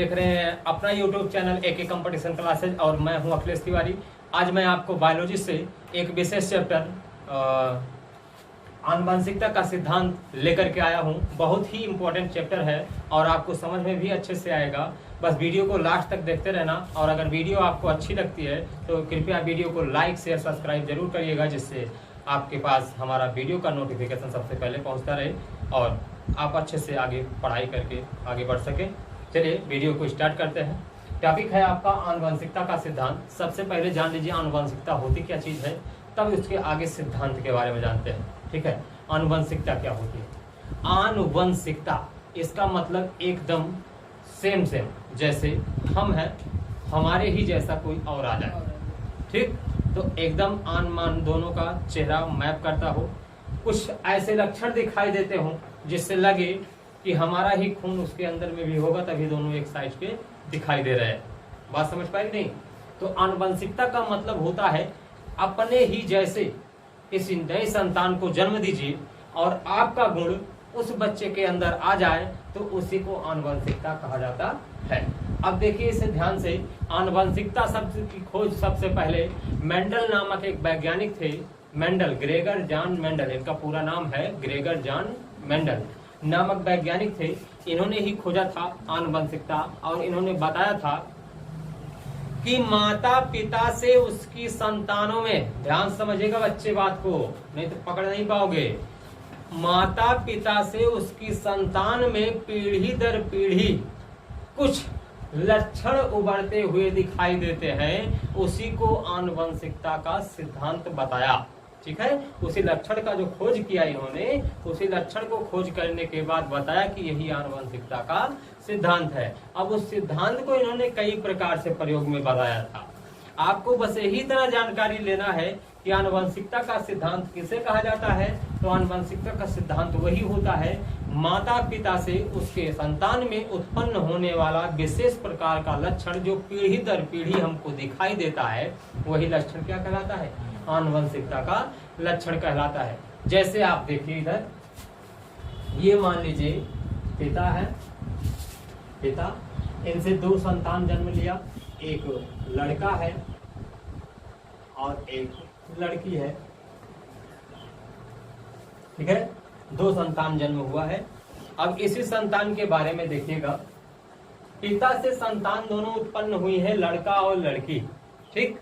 देख रहे हैं अपना YouTube channel AK competition classes और मैं हूं अखिलेश तिवारी। आज मैं आपको बायोलॉजी से एक विशेष चैप्टर आनुवंशिकता का सिद्धांत लेकर के आया हूं। बहुत ही इम्पोर्टेंट चैप्टर है और आपको समझ में भी अच्छे से आएगा। बस वीडियो को लास्ट तक देखते रहना और अगर वीडियो आपको अच्छी लगती है तो कृपया वीडियो को लाइक शेयर सब्सक्राइब जरूर करिएगा, जिससे आपके पास हमारा वीडियो का नोटिफिकेशन सबसे पहले पहुंचता रहे और आप अच्छे से आगे पढ़ाई करके आगे बढ़ सकें। चलिए वीडियो को स्टार्ट करते हैं। टॉपिक है आपका आनुवंशिकता का सिद्धांत। सबसे पहले जान लीजिए आनुवंशिकता होती क्या चीज़ है, तब उसके आगे सिद्धांत के बारे में जानते हैं। ठीक है, आनुवंशिकता क्या होती है? आनुवंशिकता इसका मतलब एकदम सेम जैसे हम हैं, हमारे ही जैसा कोई और आ जाए। ठीक, तो एकदम आन मान दोनों का चेहरा मैप करता हो, कुछ ऐसे लक्षण दिखाई देते हो जिससे लगे कि हमारा ही खून उसके अंदर में भी होगा, तभी दोनों एक साइड पे दिखाई दे रहे हैं। बात समझ पाए कि नहीं? तो आनुवंशिकता का मतलब होता है अपने ही जैसे किसी नए संतान को जन्म दीजिए और आपका गुण उस बच्चे के अंदर आ जाए तो उसी को आनुवंशिकता कहा जाता है। अब देखिए इसे ध्यान से, आनुवंशिकता शब्द की खोज सबसे पहले मेंडल नामक एक वैज्ञानिक थे। मेंडल, ग्रेगर जॉन मेंडल, इनका पूरा नाम है ग्रेगर जॉन मेंडल नामक वैज्ञानिक थे। इन्होंने ही खोजा था आनुवंशिकता और इन्होंने बताया था कि माता पिता से उसकी संतानों में, ध्यान समझिएगा बच्चे बात को, नहीं तो पकड़ नहीं पाओगे। माता पिता से उसकी संतान में पीढ़ी दर पीढ़ी कुछ लक्षण उभरते हुए दिखाई देते हैं, उसी को आनुवंशिकता का सिद्धांत बताया। ठीक है, उसी लक्षण का जो खोज किया इन्होंने, उसी लक्षण को खोज करने के बाद बताया कि यही आनुवंशिकता का सिद्धांत है। अब उस सिद्धांत को इन्होंने कई प्रकार से प्रयोग में बताया था। आपको बस यही तरह जानकारी लेना है कि आनुवंशिकता का सिद्धांत किसे कहा जाता है। तो आनुवंशिकता का सिद्धांत वही होता है माता पिता से उसके संतान में उत्पन्न होने वाला विशेष प्रकार का लक्षण जो पीढ़ी दर पीढ़ी हमको दिखाई देता है, वही लक्षण क्या कहलाता है? आनुवंशिकता का लक्षण कहलाता है। जैसे आप देखिए इधर, ये मान लीजिए पिता है, पिता, इनसे दो संतान जन्म लिया, एक लड़का है और एक लड़की है। ठीक है, दो संतान जन्म हुआ है। अब इसी संतान के बारे में देखिएगा, पिता से संतान दोनों उत्पन्न हुई है, लड़का और लड़की। ठीक,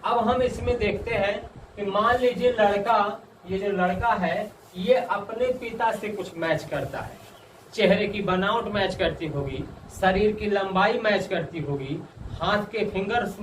अब हम इसमें देखते हैं कि मान लीजिए लड़का, ये जो लड़का है ये अपने पिता से कुछ मैच करता है, चेहरे की बनावट मैच करती होगी, शरीर की लंबाई मैच करती होगी, हाथ के फिंगर्स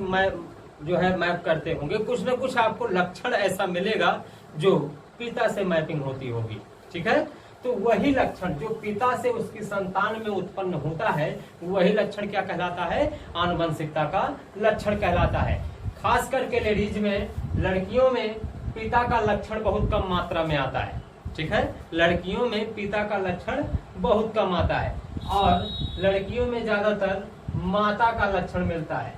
जो है मैप करते होंगे, कुछ न कुछ आपको लक्षण ऐसा मिलेगा जो पिता से मैपिंग होती होगी। ठीक है, तो वही लक्षण जो पिता से उसकी संतान में उत्पन्न होता है, वही लक्षण क्या कहलाता है? आनुवंशिकता का लक्षण कहलाता है। खास करके लेडीज में, लड़कियों में पिता का लक्षण बहुत कम मात्रा में आता है। ठीक है, लड़कियों में पिता का लक्षण बहुत कम आता है और लड़कियों में ज्यादातर माता का लक्षण मिलता है।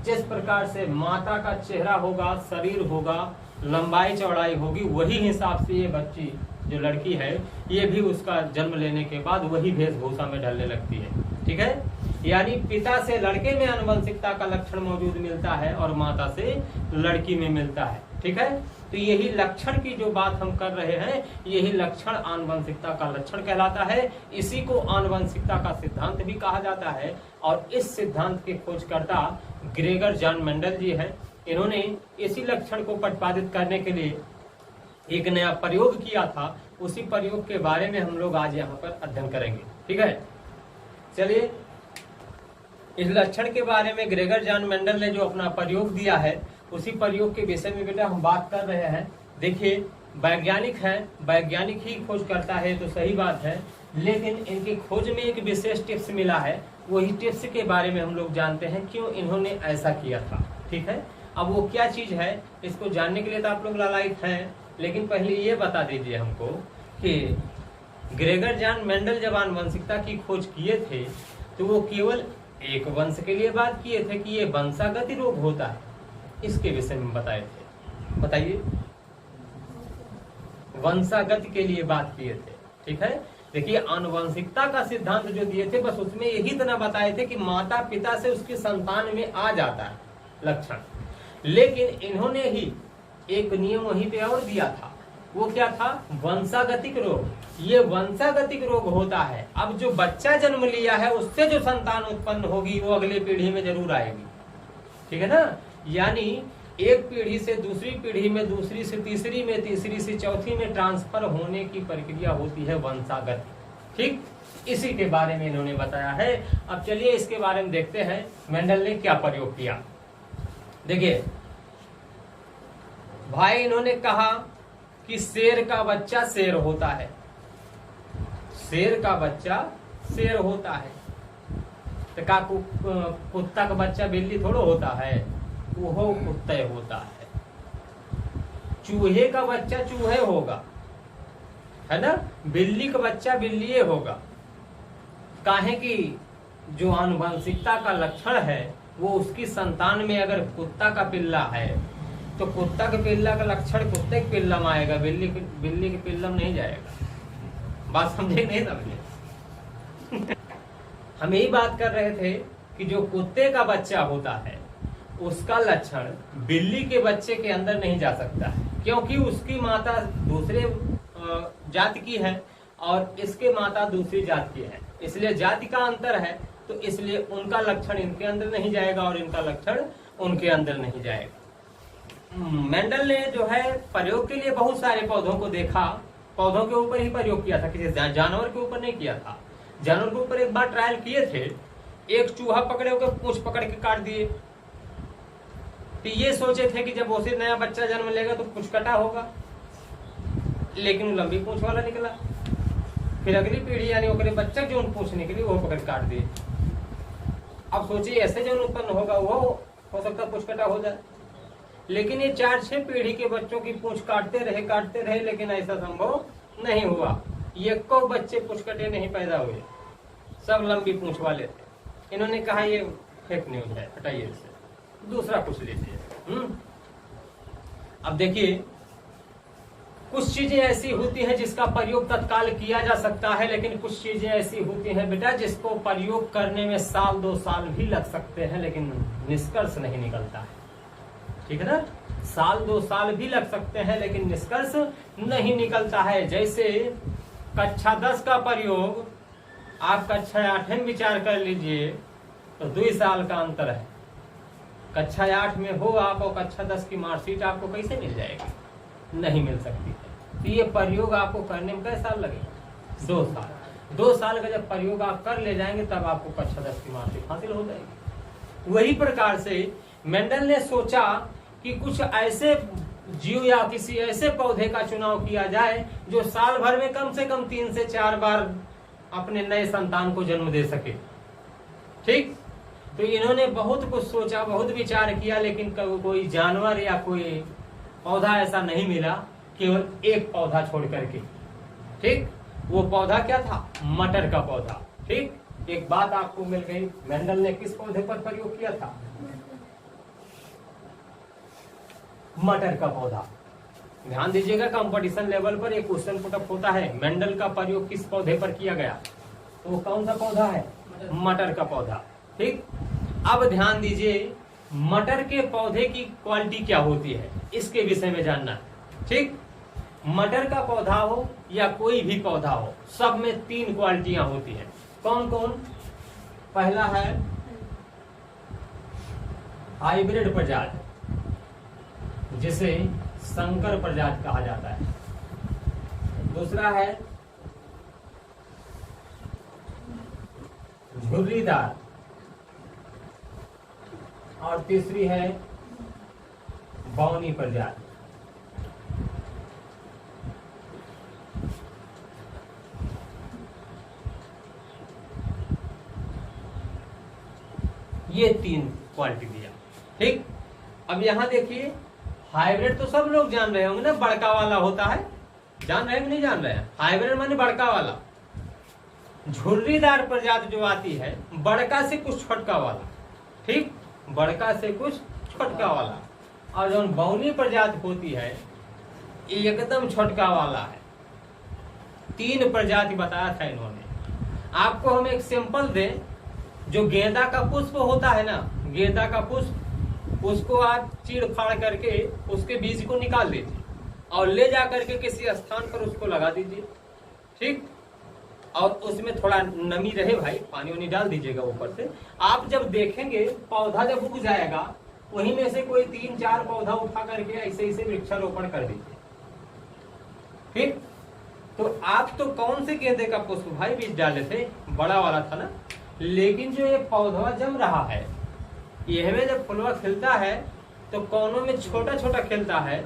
जिस प्रकार से माता का चेहरा होगा, शरीर होगा, लंबाई चौड़ाई होगी, वही हिसाब से ये बच्ची जो लड़की है ये भी उसका जन्म लेने के बाद वही वेशभूषा में ढलने लगती है। ठीक है, यानी पिता से लड़के में आनुवंशिकता का लक्षण मौजूद मिलता है और माता से लड़की में मिलता है। ठीक है, तो यही लक्षण की जो बात हम कर रहे हैं, यही लक्षण आनुवंशिकता का लक्षण कहलाता है। इसी को आनुवंशिकता का सिद्धांत भी कहा जाता है और इस सिद्धांत के खोजकर्ता ग्रेगर जॉन मेंडल जी हैं। इन्होंने इसी लक्षण को प्रतिपादित करने के लिए एक नया प्रयोग किया था। उसी प्रयोग के बारे में हम लोग आज यहाँ पर अध्ययन करेंगे। ठीक है, चलिए इस लक्षण के बारे में ग्रेगर जॉन मेंडल ने जो अपना प्रयोग दिया है, उसी प्रयोग के विषय में बेटा हम बात कर रहे हैं। देखिए वैज्ञानिक हैं, वैज्ञानिक ही खोज करता है तो सही बात है, लेकिन इनकी खोज में एक विशेष टिप्स मिला है। वही टिप्स के बारे में हम लोग जानते हैं क्यों इन्होंने ऐसा किया था। ठीक है, अब वो क्या चीज है इसको जानने के लिए तो आप लोग लालायित हैं, लेकिन पहले ये बता दीजिए हमको कि ग्रेगर जॉन मेंडल जब आनुवंशिकता की खोज किए थे तो वो केवल एक वंश के लिए बात किए थे कि ये वंशागत रोग होता है, इसके विषय में बताए थे। बताइए, वंशागत के लिए बात किए थे। ठीक है, देखिए आनुवंशिकता का सिद्धांत जो दिए थे बस उसमें यही इतना बताए थे कि माता पिता से उसकी संतान में आ जाता है लक्षण, लेकिन इन्होंने ही एक नियम वहीं पे और दिया था। वो क्या था? वंशागतिक रोग। ये वंशागतिक रोग होता है। अब जो बच्चा जन्म लिया है उससे जो संतान उत्पन्न होगी वो अगली पीढ़ी में जरूर आएगी, ठीक है ना। यानी एक पीढ़ी से दूसरी पीढ़ी में, दूसरी से तीसरी में, तीसरी से चौथी में ट्रांसफर होने की प्रक्रिया होती है वंशागत। ठीक, इसी के बारे में इन्होंने बताया है। अब चलिए इसके बारे में देखते हैं मेंडल ने क्या प्रयोग किया। देखिए भाई, इन्होंने कहा कि शेर का बच्चा शेर होता है, शेर का बच्चा शेर होता है। तो का कुत्ता का बच्चा बिल्ली थोड़ा होता है, वो कुत्ता होता है। चूहे का बच्चा चूहे होगा, है ना। बिल्ली का बच्चा बिल्ली होगा। काहे कि जो आनुवंशिकता का लक्षण है वो उसकी संतान में अगर कुत्ता का पिल्ला है तो कुत्ता के पिल्ला का लक्षण कुत्ते के पिल्ला में आएगा, बिल्ली के पिल्ला में नहीं जाएगा। बात समझे नहीं समझे? हम यही बात कर रहे थे कि जो कुत्ते का बच्चा होता है उसका लक्षण बिल्ली के बच्चे के अंदर नहीं जा सकता है, क्योंकि उसकी माता दूसरे जाति की है और इसके माता दूसरी जाति की है, इसलिए जाति का अंतर है। तो इसलिए उनका लक्षण इनके अंदर नहीं जाएगा और इनका लक्षण उनके अंदर नहीं जाएगा। मेंडल ने जो है प्रयोग के लिए बहुत सारे पौधों को देखा, पौधों के ऊपर ही प्रयोग किया था, किसी जानवर के ऊपर नहीं किया था। जानवर के ऊपर एक बार ट्रायल किए थे, एक चूहा पकड़े होकर पूंछ पकड़ के काट दिए। तो ये सोचे थे कि जब उसे नया बच्चा जन्म लेगा तो पूंछ कटा होगा, लेकिन लंबी पूंछ वाला निकला। फिर अगली पीढ़ी यानी ओकरे बच्चा जो पूंछ निकली वो पकड़ काट दिए। अब सोचिए ऐसे जो उत्पन्न होगा वो हो सकता पूंछ कटा हो जाए, लेकिन ये 4-6 पीढ़ी के बच्चों की पूंछ काटते रहे, लेकिन ऐसा संभव नहीं हुआ। ये को बच्चे पूंछ कटे नहीं पैदा हुए, सब लंबी पूंछ वाले थे। इन्होंने कहा ये फेक न्यूज है, हटाइए इसे, दूसरा कुछ लीजिए। अब देखिए कुछ चीजें ऐसी होती हैं जिसका प्रयोग तत्काल किया जा सकता है, लेकिन कुछ चीजें ऐसी होती हैं बेटा जिसको प्रयोग करने में 1-2 साल भी लग सकते हैं, लेकिन निष्कर्ष नहीं निकलता है, ठीक है ना। 1-2 साल भी लग सकते हैं लेकिन निष्कर्ष नहीं निकलता है। जैसे कक्षा 10 का प्रयोग आप कक्षा 8 में विचार कर लीजिए तो 2 साल का अंतर है। कक्षा 8 में हो आप और कक्षा 10 की मार्कशीट आपको कैसे मिल जाएगी? नहीं मिल सकती है। तो ये प्रयोग आपको करने में कितने साल लगेगा? 2 साल। 2 साल का जब प्रयोग आप कर ले जाएंगे तब आपको कक्षा 10 की मार्कशीट हासिल हो जाएगी। वही प्रकार से मेंडल ने सोचा कि कुछ ऐसे जीव या किसी ऐसे पौधे का चुनाव किया जाए जो साल भर में कम से कम 3 से 4 बार अपने नए संतान को जन्म दे सके। ठीक, तो इन्होंने बहुत कुछ सोचा, बहुत विचार किया, लेकिन कोई जानवर या कोई पौधा ऐसा नहीं मिला, केवल एक पौधा छोड़ करके। ठीक, वो पौधा क्या था? मटर का पौधा। ठीक, एक बात आपको मिल गई, मेंडल ने किस पौधे पर प्रयोग किया था? मटर का पौधा। ध्यान दीजिएगा, कंपटीशन लेवल पर एक क्वेश्चन पुटअप होता है, मेंडल का प्रयोग किस पौधे पर किया गया? तो वो कौन सा पौधा है? मटर का पौधा। ठीक, अब ध्यान दीजिए, मटर के पौधे की क्वालिटी क्या होती है इसके विषय में जानना है। ठीक, मटर का पौधा हो या कोई भी पौधा हो, सब में 3 क्वालिटियां होती हैं। कौन कौन? पहला है हाइब्रिड प्रजाति, जिसे संकर प्रजाति कहा जाता है। दूसरा है झुर्रीदार, और तीसरी है बौनी प्रजाति। ये 3 क्वालिटी दिया। ठीक, अब यहां देखिए, हाइब्रिड तो सब लोग जान रहे होंगे ना, बड़का वाला होता है, जान रहे हैं कि नहीं जान रहे हैं? हाइब्रिड माने बड़का वाला। झुर्रीदार प्रजाति जो आती है बड़का से कुछ छोटका वाला। ठीक, बड़का से कुछ छोटका वाला। और जो बौनी प्रजाति होती है एकदम छोटका वाला है। 3 प्रजाति बताया था इन्होंने। आपको हम एक सैंपल दें, जो गेंदा का पुष्प होता है ना, गेंदा का पुष्प, उसको आप चीड़ फाड़ करके उसके बीज को निकाल दीजिए और ले जा करके किसी स्थान पर उसको लगा दीजिए, ठीक। और उसमें थोड़ा नमी रहे भाई, पानी वानी डाल दीजिएगा ऊपर से। आप जब देखेंगे पौधा जब उग जाएगा, वहीं में से कोई 3-4 पौधा उठा करके ऐसे ऐसे वृक्षारोपण कर दीजिए, ठीक। तो आप तो कौन से गेंदे का पुष्प भाई बीज डाले थे, बड़ा वाला था ना, लेकिन जो ये पौधा जम रहा है, यह में जब फुलवा खिलता है तो कौनों में छोटा छोटा खिलता है,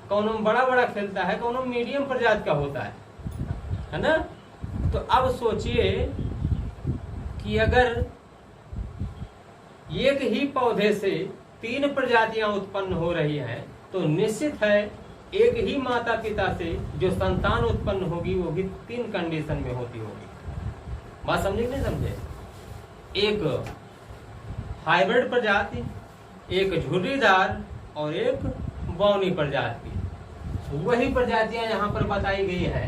कौनों में बड़ा बड़ा खिलता है, कौनों में मीडियम प्रजाति का होता है ना। तो अब सोचिए कि अगर एक ही पौधे से 3 प्रजातियां उत्पन्न हो रही हैं, तो निश्चित है एक ही माता पिता से जो संतान उत्पन्न होगी वो भी 3 कंडीशन में होती होगी। बात समझे कि नहीं समझे? एक हाइब्रिड प्रजाति, एक झुर्रीदार और एक बौनी प्रजाति। वही प्रजातियां यहाँ पर बताई गई है।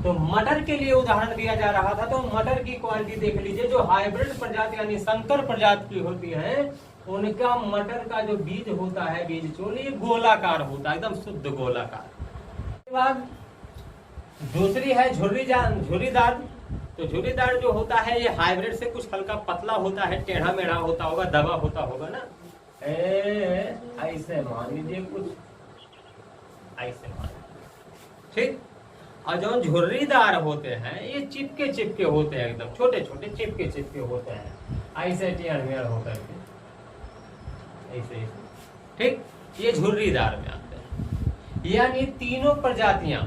तो मटर के लिए उदाहरण दिया जा रहा था, तो मटर की क्वालिटी देख लीजिए। जो हाइब्रिड प्रजाति यानी संकर प्रजाति की होती है, उनका मटर का जो बीज होता है, बीज चोली गोलाकार होता है, एकदम शुद्ध गोलाकार। उसके बाद दूसरी है झुर्रीदार। तो झुर्रीदार जो होता है ये हाइब्रिड से कुछ हल्का पतला होता है, टेढ़ा मेढ़ा होता होगा, दबा होगा ना, ऐसे मान लीजिए, कुछ ऐसे मान लीजिए, ठीक। और जो झुर्रीदार होते हैं ये चिपके होते हैं, एकदम छोटे छोटे चिपके होते हैं, ऐसे टेढ़ मेढ़ होकर के ऐसे, ठीक। ये झुर्रीदार में आते हैं। यानी तीनों प्रजातियां,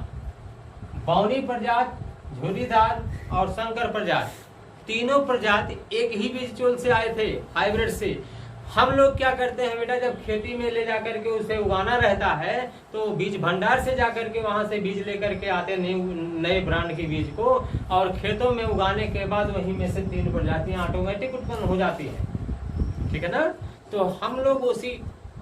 बौनी प्रजाति, झुर्रीदार और संकर प्रजाति, तीनों प्रजाति एक ही बीज चोल से आए थे, हाइब्रिड से। हम लोग क्या करते हैं बेटा, जब खेती में ले जाकर के उसे उगाना रहता है तो बीज भंडार से जाकर के वहां से बीज लेकर के आते हैं, नए ब्रांड के बीज को, और खेतों में उगाने के बाद वहीं में से 3 प्रजातियां ऑटोमेटिक उत्पन्न हो जाती हैं, ठीक है ना। तो हम लोग उसी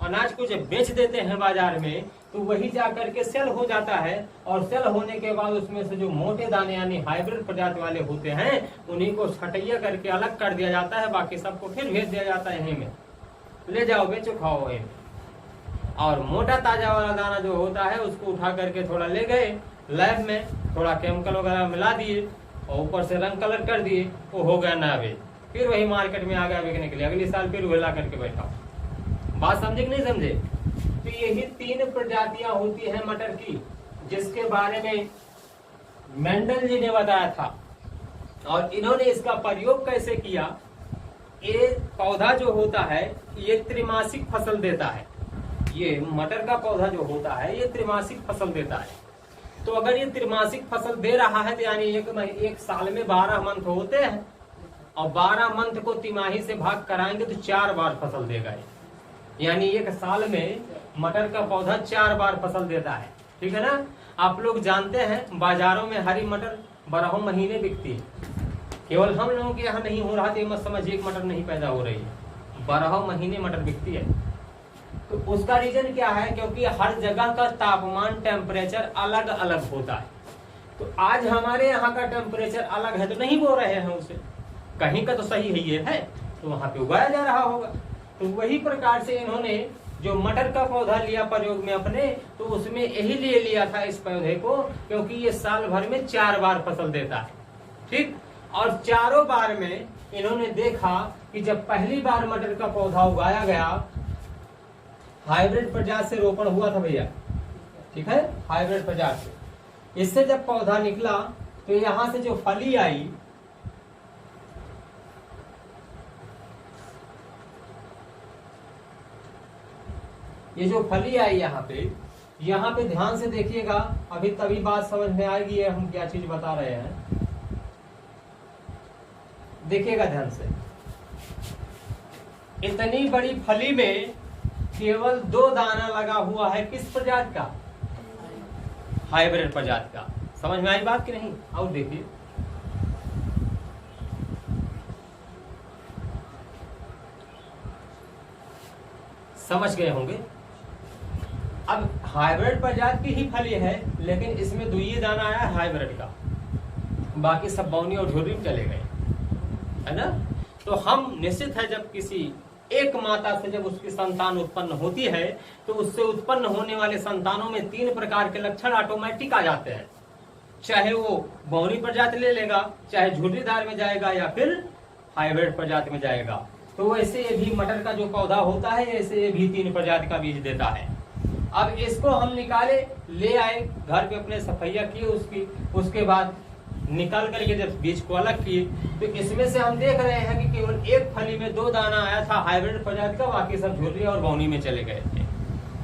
अनाज को जब बेच देते हैं बाजार में, तो वही जाकर के सेल हो जाता है, और सेल होने के बाद उसमें से जो मोटे दाने यानी हाइब्रिड प्रजाति वाले होते हैं, उन्हीं को छटैया करके अलग कर दिया जाता है, बाकी सबको फिर भेज दिया जाता है यहीं में, ले जाओ बेचो खाओ वहीं। और मोटा ताजा वाला दाना जो होता है उसको उठा करके थोड़ा ले गए लैब में, थोड़ा केमिकल वगैरह मिला दिए और ऊपर से रंग कलर कर दिए, वो हो गया ना बेच, फिर वही मार्केट में आ गया बिकने के लिए, अगले साल फिर वही ला करके बैठा। बात समझे कि नहीं समझे? तो यही 3 प्रजातियां होती हैं मटर की, जिसके बारे में मेंडल जी ने बताया था। और इन्होंने इसका प्रयोग कैसे किया? ये पौधा जो होता है ये त्रिमासिक फसल देता है। ये मटर का पौधा जो होता है ये त्रिमासिक फसल देता है। तो अगर ये त्रिमासिक फसल दे रहा है तो यानी एक साल में 12 मंथ होते हैं, और 12 मंथ को तिमाही से भाग कराएंगे तो 4 बार फसल देगा। यानी एक साल में मटर का पौधा 4 बार फसल देता है, ठीक है ना। आप लोग जानते हैं बाजारों में हरी मटर 12 महीने बिकती है। केवल हम लोगों के यहाँ नहीं हो रहा, तो मत समझिए मटर नहीं पैदा हो रही है, 12 महीने मटर बिकती है। तो उसका रीजन क्या है? क्योंकि हर जगह का तापमान टेम्परेचर अलग अलग होता है। तो आज हमारे यहाँ का टेम्परेचर अलग है तो नहीं बो रहे हैं उसे, कहीं का तो सही है तो वहां पे उगाया जा रहा होगा। तो वही प्रकार से इन्होंने जो मटर का पौधा लिया प्रयोग में अपने, तो उसमें यही लिए लिया था इस पौधे को, क्योंकि ये साल भर में 4 बार फसल देता है, ठीक। और चारों बार में इन्होंने देखा कि जब पहली बार मटर का पौधा उगाया गया, हाइब्रिड प्रजाति से रोपण हुआ था भैया, ठीक है, हाइब्रिड प्रजाति से। इससे जब पौधा निकला तो यहां से जो फली आई, ये जो फली आई यहाँ पे ध्यान से देखिएगा, अभी तभी बात समझ में आएगी ये हम क्या चीज बता रहे हैं। देखिएगा ध्यान से, इतनी बड़ी फली में केवल 2 दाना लगा हुआ है, किस प्रजाति का? हाइब्रिड प्रजाति का। समझ में आई बात कि नहीं? और देखिए, समझ गए होंगे। अब हाइब्रिड प्रजाति की ही फली है, लेकिन इसमें 2 ही दाना आया हाइब्रिड का, बाकी सब बौनी और झुर्री में चले गए, है ना। तो हम निश्चित है जब किसी एक माता से जब उसकी संतान उत्पन्न होती है तो उससे उत्पन्न होने वाले संतानों में 3 प्रकार के लक्षण ऑटोमेटिक आ जाते हैं, चाहे वो बौनी प्रजाति ले लेगा, चाहे झुर्रीदार में जाएगा, या फिर हाइब्रिड प्रजाति में जाएगा। तो वैसे ये भी मटर का जो पौधा होता है ऐसे ये भी 3 प्रजाति का बीज देता है। अब इसको हम निकाले, ले आए घर पे अपने सफैया किए उसकी, उसके बाद निकाल करके जब बीज को अलग किए तो इसमें से हम देख रहे हैं कि केवल एक फली में 2 दाना आया था हाइब्रिड प्रजाति का, बाकी सब झुर्री और बौनी में चले गए थे।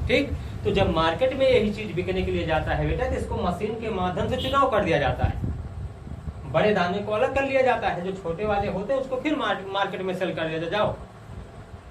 ठीक, तो जब मार्केट में यही चीज बिकने के लिए जाता है बेटा, तो इसको मशीन के माध्यम से चुनाव कर दिया जाता है, बड़े दाने को अलग कर लिया जाता है, जो छोटे वाले होते हैं उसको फिर मार्केट में सेल कर दिया जाओ,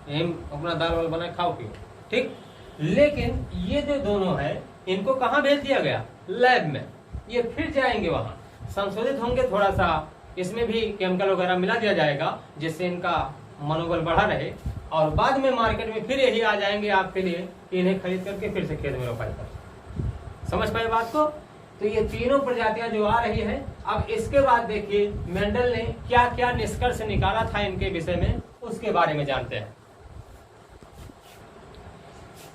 अपना दाल वाल बना खाओ पियो। ठीक, लेकिन ये जो दोनों है इनको कहाँ भेज दिया गया? लैब में। ये फिर जाएंगे वहां, संशोधित होंगे, थोड़ा सा इसमें भी केमिकल वगैरह मिला दिया जाएगा जिससे इनका मनोबल बढ़ा रहे, और बाद में मार्केट में फिर यही आ जाएंगे आपके लिए, इन्हें खरीद करके फिर से खेत में रोपाई कर। समझ पाए बात को? तो ये तीनों प्रजातियां जो आ रही है, अब इसके बाद देखिए मेंडल ने क्या क्या निष्कर्ष निकाला था इनके विषय में, उसके बारे में जानते हैं।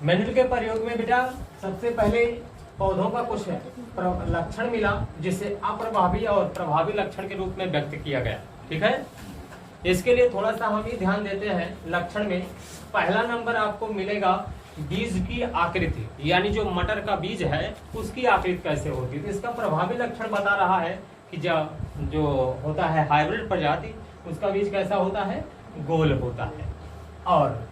मेंडल के प्रयोग में बेटा सबसे पहले पौधों का कुछ लक्षण मिला जिसे अप्रभावी और प्रभावी लक्षण के रूप में व्यक्त किया गया। ठीक है, इसके लिए थोड़ा सा हम ही ध्यान देते हैं। लक्षण में पहला नंबर आपको मिलेगा बीज की आकृति, यानी जो मटर का बीज है उसकी आकृति कैसे होती है। तो इसका प्रभावी लक्षण बता रहा है कि जो होता है हाइब्रिड प्रजाति उसका बीज कैसा होता है? गोल होता है, और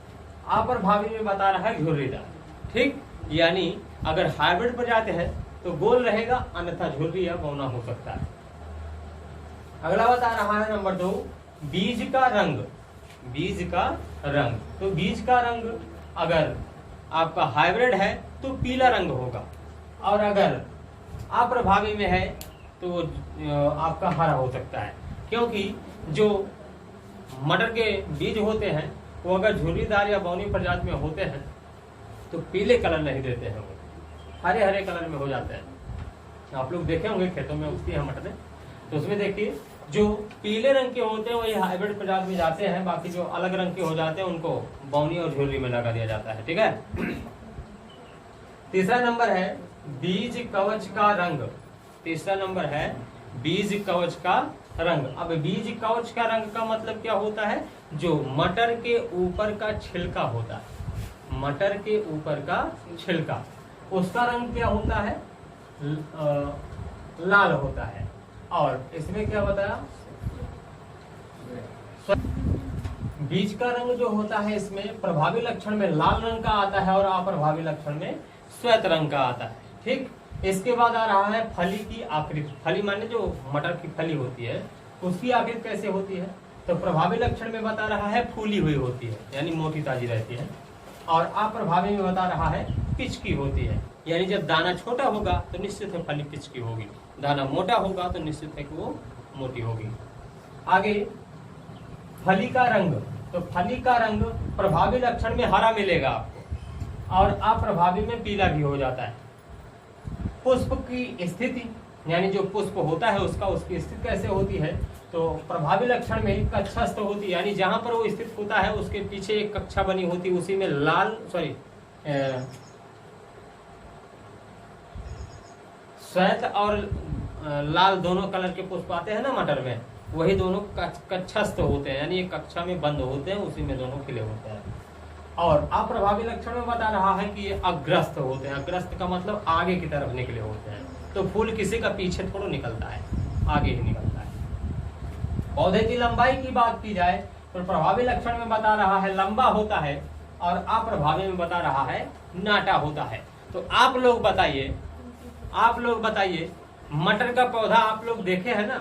अप्रभावी में बता रहा है झुर्रीदार। ठीक, यानी अगर हाइब्रिड प्रजाति है तो गोल रहेगा, अन्यथा झुर्री या बौना हो सकता है। अगला बता रहा है नंबर 2 बीज का रंग। बीज का रंग, तो बीज का रंग अगर आपका हाइब्रिड है तो पीला रंग होगा, और अगर अप्रभावी में है तो आपका हरा हो सकता है, क्योंकि जो मटर के बीज होते हैं वो अगर झुर्रीदार या बौनी प्रजाति में होते हैं तो पीले कलर नहीं देते हैं, वो हरे हरे कलर में हो जाते हैं। आप लोग देखे होंगे खेतों में उगती है मटर, तो उसमें देखिए जो पीले रंग के होते हैं वही हाइब्रिड प्रजाति में जाते हैं, बाकी जो अलग रंग के हो जाते हैं उनको बौनी और झुर्री में लगा दिया जाता है। ठीक है, तीसरा नंबर है बीज कवच का रंग। तीसरा नंबर है बीज कवच का रंग। अब बीज कवच का रंग का मतलब क्या होता है? जो मटर के ऊपर का छिलका होता है, मटर के ऊपर का छिलका, उसका रंग क्या होता है? लाल होता है। और इसमें क्या बताया? बीज का रंग जो होता है इसमें प्रभावी लक्षण में लाल रंग का आता है और अप्रभावी लक्षण में श्वेत रंग का आता है। ठीक, इसके बाद आ रहा है फली की आकृति। फली माने जो मटर की फली होती है उसकी आकृति कैसे होती है? तो प्रभावी लक्षण में बता रहा है फूली हुई होती है, यानी मोटी ताजी रहती है, और अप्रभावी में बता रहा है पिचकी होती है, यानी जब दाना छोटा होगा तो निश्चित है फली पिचकी होगी, दाना मोटा होगा तो निश्चित है कि वो मोटी होगी। आगे फली का रंग, तो फली का रंग प्रभावी लक्षण में हरा मिलेगा आपको, और अप्रभावी में पीला भी हो जाता है। पुष्प की स्थिति, यानी जो पुष्प होता है उसकी स्थिति कैसे होती है? तो प्रभावी लक्षण में कक्षास्थ होती है, यानी जहां पर वो स्थित होता है उसके पीछे एक कक्षा बनी होती है, उसी में श्वेत और लाल दोनों कलर के पुष्प आते हैं ना मटर में, वही दोनों कक्षास्थ होते हैं, यानी एक कक्षा में बंद होते हैं, उसी में दोनों खिले होते हैं। और अप्रभावी लक्षण में बता रहा है कि ये अग्रस्त होते हैं। अग्रस्त का मतलब आगे की तरफ निकले होते हैं, तो फूल किसी का पीछे थोड़ा निकलता है, आगे ही निकलता है। पौधे की लंबाई की बात की जाए तो प्रभावी लक्षण में बता रहा है लंबा होता है, और अप्रभावी में बता रहा है नाटा होता है। तो आप लोग बताइए मटर का पौधा आप लोग देखे हैं ना,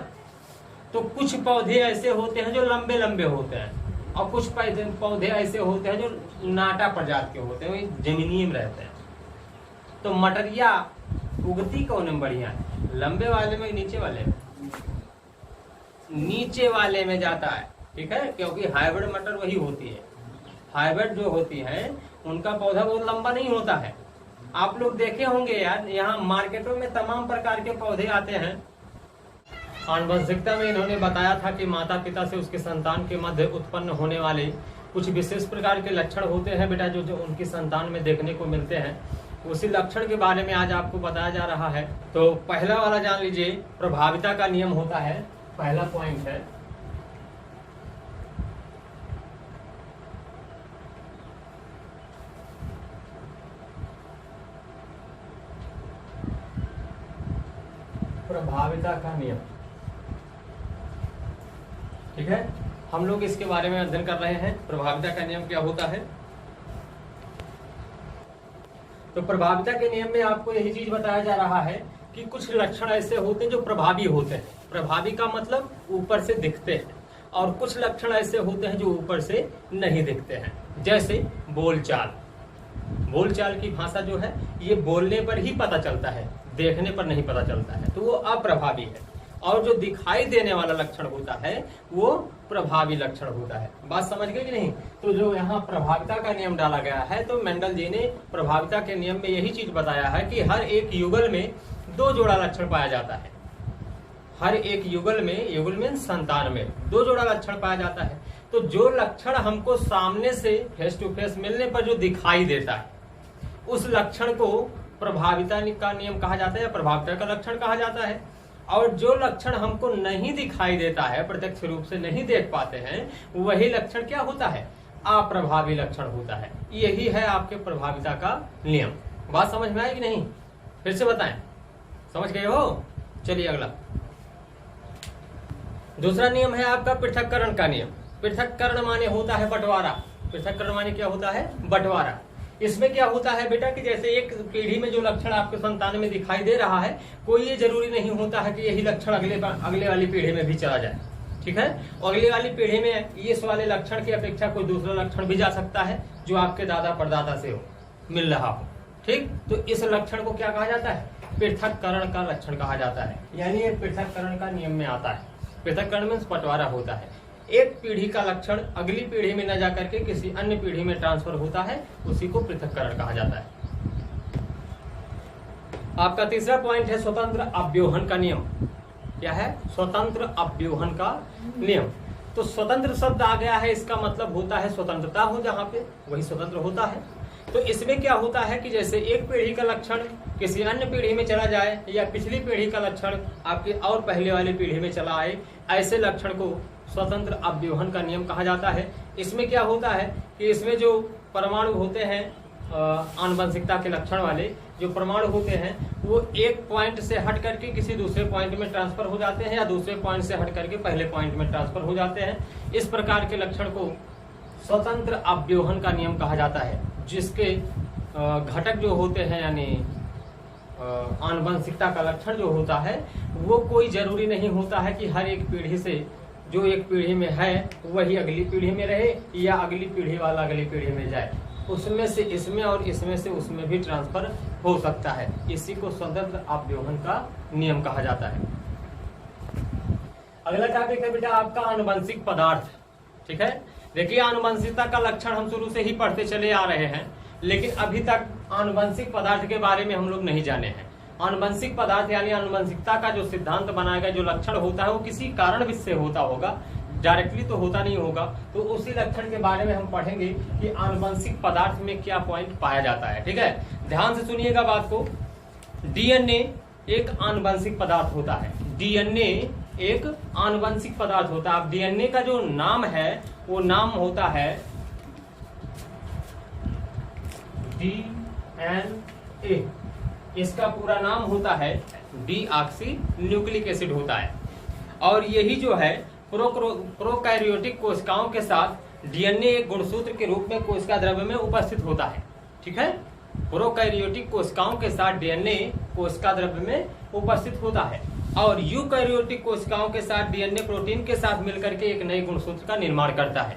तो कुछ पौधे ऐसे होते हैं जो लंबे लंबे होते हैं, और कुछ पौधे ऐसे होते हैं जो नाटा प्रजाति के होते हैं, वही जमीनी में रहते हैं। तो मटरिया उगती कौन में बढ़िया है? लंबे वाले में, नीचे वाले में? नीचे वाले में जाता है। ठीक है, क्योंकि हाइब्रिड मटर वही होती है। हाइब्रिड जो होती है उनका पौधा बहुत लंबा नहीं होता है। आप लोग देखे होंगे यार, यहाँ मार्केटों में तमाम प्रकार के पौधे आते हैं, आनुवंशिकता में इन्होंने बताया था कि माता पिता से उसके संतान के मध्य उत्पन्न होने वाले कुछ विशेष प्रकार के लक्षण होते हैं बेटा, जो उनकी संतान में देखने को मिलते हैं। उसी लक्षण के बारे में आज आपको बताया जा रहा है। तो पहला वाला जान लीजिए, प्रभाविता का नियम होता है, पहला पॉइंट है। प्रभाविता का नियम, ठीक है, हम लोग इसके बारे में अध्ययन कर रहे हैं। प्रभाविता का नियम क्या होता है? तो प्रभाविता के नियम में आपको यही चीज बताया जा रहा है कि कुछ लक्षण ऐसे होते हैं जो प्रभावी होते हैं। प्रभावी का मतलब ऊपर से दिखते हैं, और कुछ लक्षण ऐसे होते हैं जो ऊपर से नहीं दिखते हैं। जैसे बोलचाल, बोलचाल की भाषा जो है ये बोलने पर ही पता चलता है, देखने पर नहीं पता चलता है, तो वो अप्रभावी है। और जो दिखाई देने वाला लक्षण होता है वो प्रभावी लक्षण होता है। बात समझ गए कि नहीं? तो जो यहाँ प्रभाविता का नियम डाला गया है, तो मेंडल जी ने प्रभाविता के नियम में यही चीज बताया है कि हर एक युगल में 2 जोड़ा लक्षण पाया जाता है। हर एक युगल में संतान में 2 जोड़ा लक्षण पाया जाता है। तो जो लक्षण हमको सामने से फेस टू फेस मिलने पर जो दिखाई देता है, उस लक्षण को प्रभाविता का नियम कहा जाता है या प्रभाविता का लक्षण कहा जाता है। और जो लक्षण हमको नहीं दिखाई देता है, प्रत्यक्ष रूप से नहीं देख पाते हैं, वही लक्षण क्या होता है? अप्रभावी लक्षण होता है। यही है आपके प्रभाविता का नियम। बात समझ में आई कि नहीं? फिर से बताएं, समझ गए हो? चलिए अगला, दूसरा नियम है आपका पृथक्करण का नियम। पृथक्करण माने होता है बंटवारा। पृथक्करण माने क्या होता है? बंटवारा। इसमें क्या होता है बेटा कि जैसे एक पीढ़ी में जो लक्षण आपके संतान में दिखाई दे रहा है, कोई ये जरूरी नहीं होता है कि यही लक्षण अगले वाली पीढ़ी में भी चला जाए, ठीक है। अगले वाली पीढ़ी में इस वाले लक्षण की अपेक्षा कोई दूसरा लक्षण भी जा सकता है जो आपके दादा परदादा से हो मिल रहा हो, ठीक। तो इस लक्षण को क्या कहा जाता है? पृथक्करण का लक्षण कहा जाता है, यानी ये पृथक्करण का नियम में आता है। पृथक्करण में बंटवारा होता है। एक पीढ़ी का लक्षण अगली पीढ़ी में न जाकर के किसी अन्य पीढ़ी में ट्रांसफर होता है, उसी को पृथक्करण कहा जाता है। आपका तीसरा पॉइंट है स्वतंत्र अव्यूहन का नियम। क्या है? स्वतंत्र अव्यूहन का नियम। तो स्वतंत्र शब्द आ गया है, इसका मतलब होता है स्वतंत्रता हो, जहां पे वही स्वतंत्र होता है। तो इसमें क्या होता है कि जैसे एक पीढ़ी का लक्षण किसी अन्य पीढ़ी में चला जाए, या पिछली पीढ़ी का लक्षण आपकी और पहले वाली पीढ़ी में चला आए, ऐसे लक्षण को स्वतंत्र अव्यूहन का नियम कहा जाता है। इसमें क्या होता है कि इसमें जो परमाणु होते हैं, आनुवंशिकता के लक्षण वाले जो परमाणु होते हैं, वो एक पॉइंट से हट करके किसी दूसरे पॉइंट में ट्रांसफर हो जाते हैं, या दूसरे पॉइंट से हट करके पहले पॉइंट में ट्रांसफर हो जाते हैं। इस प्रकार के लक्षण को स्वतंत्र अव्यूहन का नियम कहा जाता है, जिसके घटक जो होते हैं, यानी आनुवंशिकता का लक्षण जो होता है, वो कोई जरूरी नहीं होता है कि हर एक पीढ़ी से जो एक पीढ़ी में है वही अगली पीढ़ी में रहे, या अगली पीढ़ी वाला अगली पीढ़ी में जाए। उसमें से इसमें और इसमें से उसमें भी ट्रांसफर हो सकता है। इसी को स्वतंत्र अव्यूहन का नियम कहा जाता है। अगला टॉपिक है बेटा आपका आनुवंशिक पदार्थ, ठीक है। देखिए, आनुवंशिकता का लक्षण हम शुरू से ही पढ़ते चले आ रहे हैं, लेकिन अभी तक आनुवंशिक पदार्थ के बारे में हम लोग नहीं जाने हैं। आनुवंशिक पदार्थ यानी आनुवंशिकता का जो सिद्धांत बनाया गया, जो लक्षण होता है, वो किसी कारण से होता होगा, डायरेक्टली तो होता नहीं होगा। तो उसी लक्षण के बारे में हम पढ़ेंगे कि आनुवंशिक पदार्थ में क्या पॉइंट पाया जाता है, ठीक है। ध्यान से सुनिएगा बात को। डीएनए एक आनुवंशिक पदार्थ होता है। डीएनए एक आनुवंशिक पदार्थ होता है। अब डीएनए का जो नाम है वो नाम होता है डीएनए। इसका पूरा नाम होता है डीऑक्सी न्यूक्लिक एसिड होता है। और यही जो है प्रोकैरियोटिक कोशिकाओं के साथ डीएनए एक गुणसूत्र के रूप में कोशिका द्रव्य में उपस्थित होता है, ठीक है। प्रोकैरियोटिक कोशिकाओं के साथ डीएनए कोशिका द्रव्य में उपस्थित होता है, और यूकैरियोटिक कोशिकाओं के साथ डीएनए प्रोटीन के साथ मिलकर के एक नए गुणसूत्र का निर्माण करता है।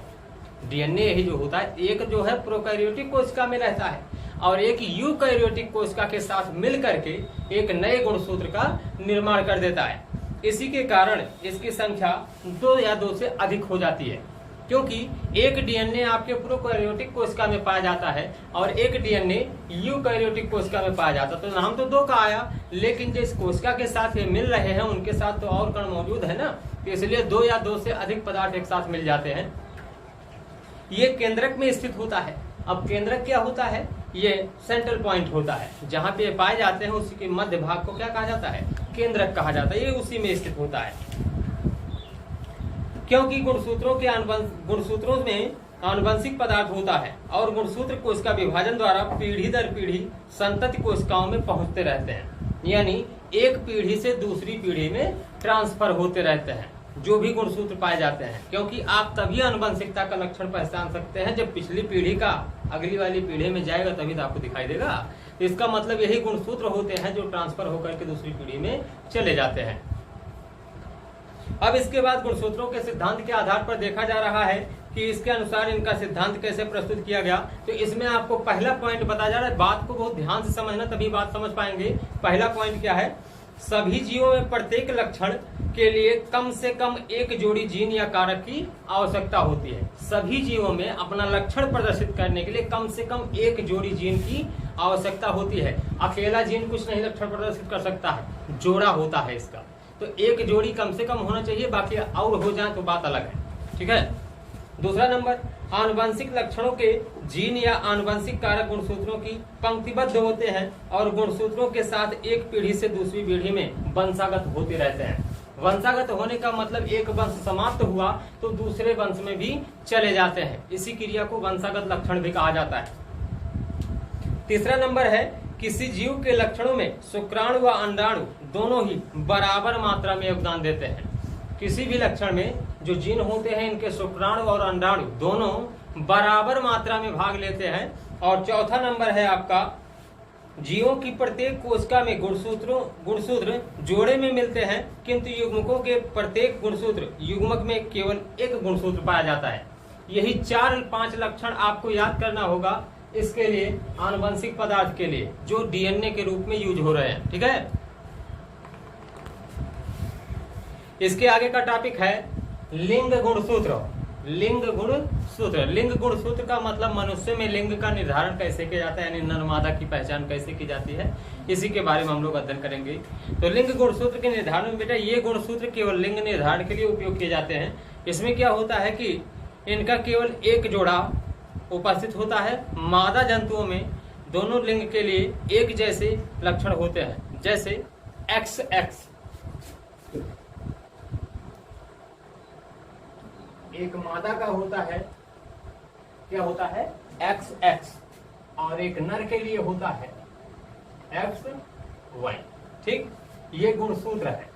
डीएनए यही जो होता है, एक जो है प्रोकैरियोटिक कोशिका में रहता है और एक यूकैरियोटिक कोशिका के साथ मिल करके एक नए गुणसूत्र का निर्माण कर देता है। इसी के कारण इसकी संख्या 2 या 2 से अधिक हो जाती है। क्योंकि एक डीएनए आपके प्रोकैरियोटिक कोशिका में पाया जाता है और एक डीएनए यूकैरियोटिक कोशिका में पाया जाता है। तो नाम तो 2 का आया, लेकिन जिस कोशिका के साथ ये मिल रहे हैं उनके साथ तो और कण मौजूद है ना, तो इसलिए 2 या 2 से अधिक पदार्थ एक साथ मिल जाते हैं। ये केंद्रक में स्थित होता है। अब केंद्रक क्या होता है? ये सेंट्रल पॉइंट होता है, जहां पे पाए जाते हैं उसी के मध्य भाग को क्या कहा जाता है? केंद्रक कहा जाता है। ये उसी में स्थित होता है, क्योंकि गुणसूत्रों में आनुवंशिक पदार्थ होता है और गुणसूत्र कोशिका विभाजन द्वारा पीढ़ी दर पीढ़ी संतति कोशिकाओं में पहुंचते रहते हैं, यानी एक पीढ़ी से दूसरी पीढ़ी में ट्रांसफर होते रहते हैं जो भी गुणसूत्र पाए जाते हैं। क्योंकि आप तभी आनुवंशिकता का लक्षण पहचान सकते हैं जब पिछली पीढ़ी का अगली वाली पीढ़ी में जाएगा, तभी तो आपको दिखाई देगा। तो इसका मतलब यही गुणसूत्र होते हैं जो ट्रांसफर होकर के दूसरी पीढ़ी में चले जाते हैं। अब इसके बाद गुणसूत्रों के सिद्धांत के आधार पर देखा जा रहा है कि इसके अनुसार इनका सिद्धांत कैसे प्रस्तुत किया गया। तो इसमें आपको पहला पॉइंट बताया जा रहा है, बात को बहुत ध्यान से समझना तभी बात समझ पाएंगे। पहला पॉइंट क्या है? सभी जीवों में प्रत्येक लक्षण के लिए कम से कम एक जोड़ी जीन या कारक की आवश्यकता होती है। सभी जीवों में अपना लक्षण प्रदर्शित करने के लिए कम से कम एक जोड़ी जीन की आवश्यकता होती है। अकेला जीन कुछ नहीं लक्षण प्रदर्शित कर सकता है, जोड़ा होता है इसका। तो एक जोड़ी कम से कम होना चाहिए, बाकी और हो जाए तो बात अलग है। ठीक है। दूसरा नंबर, आनुवंशिक लक्षणों के जीन या आनुवंशिक कारक गुणसूत्रों की पंक्तिबद्ध होते हैं और गुणसूत्रों के साथ एक पीढ़ी से दूसरी पीढ़ी में वंशागत होते रहते हैं। वंशागत होने का मतलब एक वंश समाप्त हुआ तो दूसरे वंश में भी चले जाते हैं। इसी क्रिया को वंशागत लक्षण भी कहा जाता है। तीसरा नंबर है, किसी जीव के लक्षणों में शुक्राणु व अंडाणु दोनों ही बराबर मात्रा में योगदान देते हैं। किसी भी लक्षण में जो जीन होते हैं इनके शुक्राणु और अंडाणु दोनों बराबर मात्रा में भाग लेते हैं। और चौथा नंबर है आपका, जीवों की प्रत्येक कोशिका में गुणसूत्र जोड़े में मिलते हैं, किंतु युग्मकों के प्रत्येक गुणसूत्र युग्मक में केवल एक गुणसूत्र पाया जाता है। यही 4-5 लक्षण आपको याद करना होगा इसके लिए, आनुवंशिक पदार्थ के लिए जो डीएनए के रूप में यूज हो रहे हैं। ठीक है। इसके आगे का टॉपिक है लिंग गुणसूत्र। लिंग गुणसूत्र का मतलब मनुष्य में लिंग का निर्धारण कैसे किया जाता है, यानी नर मादा की पहचान कैसे की जाती है, इसी के बारे में हम लोग अध्ययन करेंगे। तो लिंग गुणसूत्र के निर्धारण में बेटा ये गुणसूत्र केवल लिंग निर्धारण के लिए उपयोग किए जाते हैं। इसमें क्या होता है कि इनका केवल एक जोड़ा उपस्थित होता है। मादा जंतुओं में दोनों लिंग के लिए एक जैसे लक्षण होते हैं, जैसे XX एक मादा का होता है, क्या होता है? XX, और एक नर के लिए होता है XY। ठीक, ये गुणसूत्र है।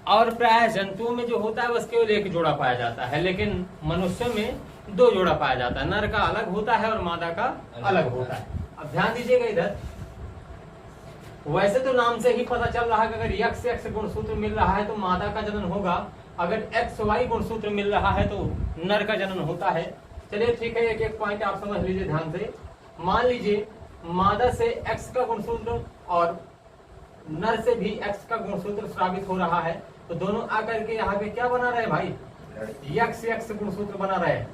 और प्राय जंतुओं में जो होता है बस केवल एक जोड़ा पाया जाता है, लेकिन मनुष्यों में 2 जोड़ा पाया जाता है। नर का अलग होता है और मादा का अलग होता है। अब ध्यान दीजिएगा इधर, वैसे तो नाम से ही पता चल रहा है कि अगर XX गुणसूत्र मिल रहा है तो मादा का जनन होगा, अगर XY गुणसूत्र मिल रहा है तो नर का जनन होता है। चलिए ठीक है, एक एक पॉइंट आप समझ लीजिए ध्यान से। मान लीजिए मादा से X का गुणसूत्र और नर से भी X का गुणसूत्र स्रावित हो रहा है, तो दोनों आकर के यहाँ पे क्या बना रहे भाई? XX गुणसूत्र बना रहे हैं।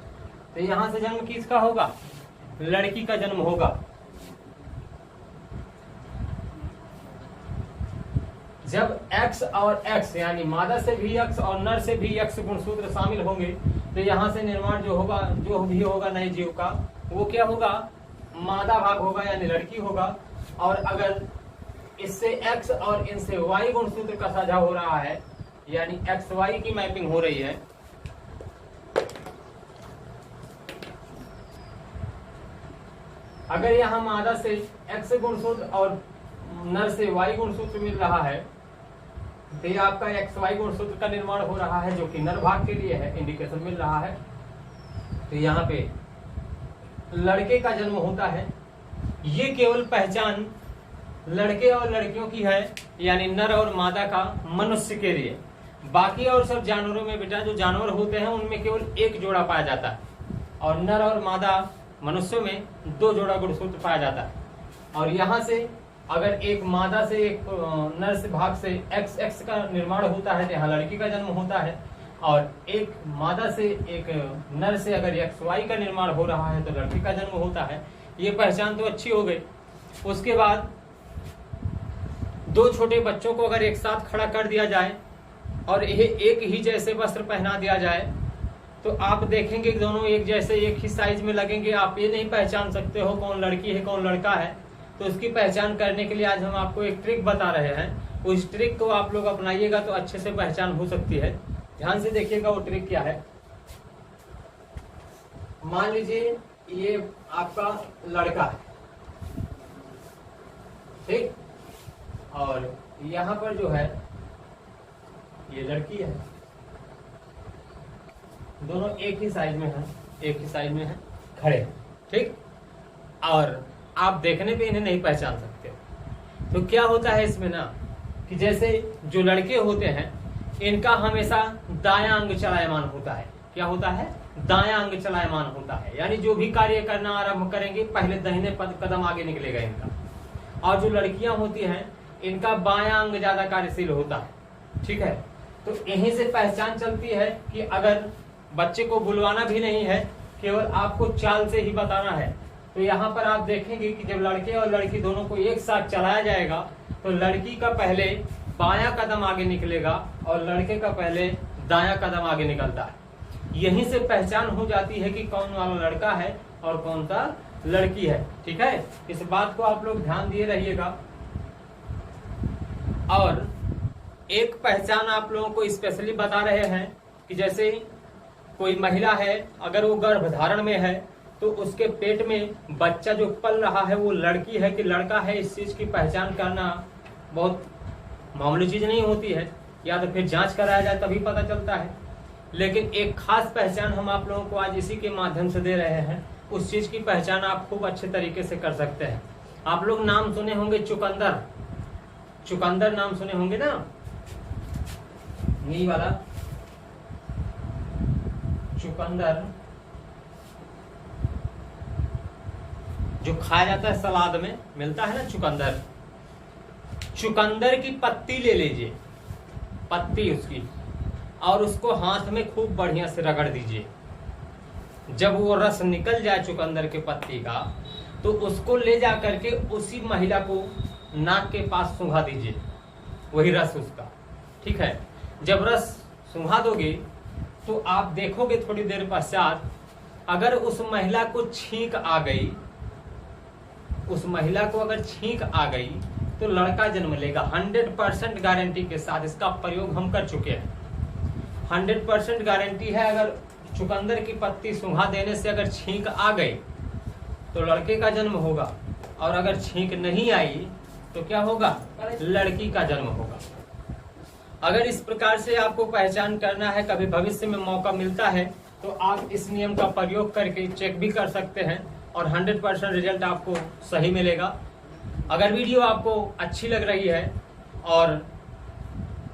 तो यहाँ से जन्म किसका होगा? लड़की का जन्म होगा। जब X और X यानी मादा से भी X और नर से भी X गुणसूत्र शामिल होंगे तो यहाँ से निर्माण जो भी होगा नए जीव का, वो क्या होगा? मादा भाग होगा यानी लड़की होगा। और अगर इससे X और इनसे Y गुणसूत्र का साझा हो रहा है, यानी XY की मैपिंग हो रही है, अगर यहाँ मादा से X गुणसूत्र और नर से Y गुणसूत्र मिल रहा है तो ये आपका XY गुणसूत्र का निर्माण हो रहा है, जो कि नर भाग के लिए है, इंडिकेशन मिल रहा है। तो यहाँ पे लड़के का जन्म होता है। ये केवल पहचान लड़के और लड़कियों की है, यानी नर और मादा का मनुष्य के लिए। बाकी और सब जानवरों में बेटा जो जानवर होते हैं उनमें केवल एक जोड़ा पाया जाता है, और नर और मादा मनुष्यों में 2 जोड़ा गुणसूत्र पाया जाता है। और यहाँ से अगर एक मादा से एक नर से भाग से XX का निर्माण होता है तो यहाँ लड़की का जन्म होता है, और एक मादा से एक नर से अगर XY का निर्माण हो रहा है तो लड़की का जन्म होता है। ये पहचान तो अच्छी हो गई। उसके बाद दो छोटे बच्चों को अगर एक साथ खड़ा कर दिया जाए और यह एक ही जैसे वस्त्र पहना दिया जाए तो आप देखेंगे कि दोनों एक जैसे एक ही साइज में लगेंगे। आप ये नहीं पहचान सकते हो कौन लड़की है कौन लड़का है। तो उसकी पहचान करने के लिए आज हम आपको एक ट्रिक बता रहे हैं। उस ट्रिक को आप लोग अपनाइएगा तो अच्छे से पहचान हो सकती है। ध्यान से देखिएगा वो ट्रिक क्या है। मान लीजिए ये आपका लड़का है, ठीक, और यहाँ पर जो है ये लड़की है। दोनों एक ही साइज में है, एक ही साइज में है, खड़े, ठीक। और आप देखने पे इन्हें नहीं पहचान सकते। तो क्या होता है इसमें ना कि जैसे जो लड़के होते हैं इनका हमेशा दायां अंग चलायमान होता है। क्या होता है? दायां अंग चलायमान होता है। यानी जो भी कार्य करना आरंभ करेंगे पहले दाहिने कदम आगे निकलेगा इनका। और जो लड़कियां होती हैं इनका बायां अंग ज्यादा कार्यशील होता है, ठीक है। तो यहीं से पहचान चलती है कि अगर बच्चे को बुलवाना भी नहीं है, केवल आपको चाल से ही बताना है। तो यहाँ पर आप देखेंगे कि जब लड़के और लड़की दोनों को एक साथ चलाया जाएगा तो लड़की का पहले बायां कदम आगे निकलेगा और लड़के का पहले दायां कदम आगे निकलता है। यहीं से पहचान हो जाती है कि कौन वाला लड़का है और कौन सा लड़की है, ठीक है। इस बात को आप लोग ध्यान दिए रहिएगा। और एक पहचान आप लोगों को स्पेशली बता रहे हैं कि जैसे कोई महिला है, अगर वो गर्भधारण में है तो उसके पेट में बच्चा जो पल रहा है वो लड़की है कि लड़का है, इस चीज की पहचान करना बहुत मामूली चीज नहीं होती है। या तो फिर जांच कराया जाए तभी पता चलता है। लेकिन एक खास पहचान हम आप लोगों को आज इसी के माध्यम से दे रहे हैं। उस चीज की पहचान आप खूब अच्छे तरीके से कर सकते हैं। आप लोग नाम सुने होंगे चुकंदर, चुकंदर नाम सुने होंगे ना, नी वाला चुकंदर जो खाया जाता है सलाद में मिलता है ना चुकंदर। चुकंदर की पत्ती ले लीजिए, पत्ती उसकी, और उसको हाथ में खूब बढ़िया से रगड़ दीजिए। जब वो रस निकल जाए चुकंदर के पत्ती का तो उसको ले जा करके उसी महिला को नाक के पास सूंघा दीजिए, वही रस उसका, ठीक है। जब रस सूंघा दोगे तो आप देखोगे थोड़ी देर पश्चात अगर उस महिला को छींक आ गई, उस महिला को अगर छींक आ गई तो लड़का जन्म लेगा। 100% गारंटी के साथ इसका प्रयोग हम कर चुके हैं। 100% गारंटी है। अगर चुकंदर की पत्ती सूंघा देने से अगर छींक आ गई तो लड़के का जन्म होगा, और अगर छींक नहीं आई तो क्या होगा? लड़की का जन्म होगा। अगर इस प्रकार से आपको पहचान करना है, कभी भविष्य में मौका मिलता है तो आप इस नियम का प्रयोग करके चेक भी कर सकते हैं और 100% रिजल्ट आपको सही मिलेगा। अगर वीडियो आपको अच्छी लग रही है और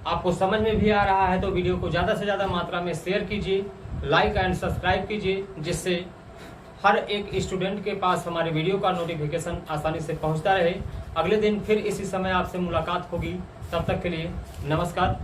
आपको समझ में भी आ रहा है तो वीडियो को ज़्यादा से ज़्यादा मात्रा में शेयर कीजिए, लाइक एंड सब्सक्राइब कीजिए, जिससे हर एक स्टूडेंट के पास हमारे वीडियो का नोटिफिकेशन आसानी से पहुंचता रहे। अगले दिन फिर इसी समय आपसे मुलाकात होगी। तब तक के लिए नमस्कार।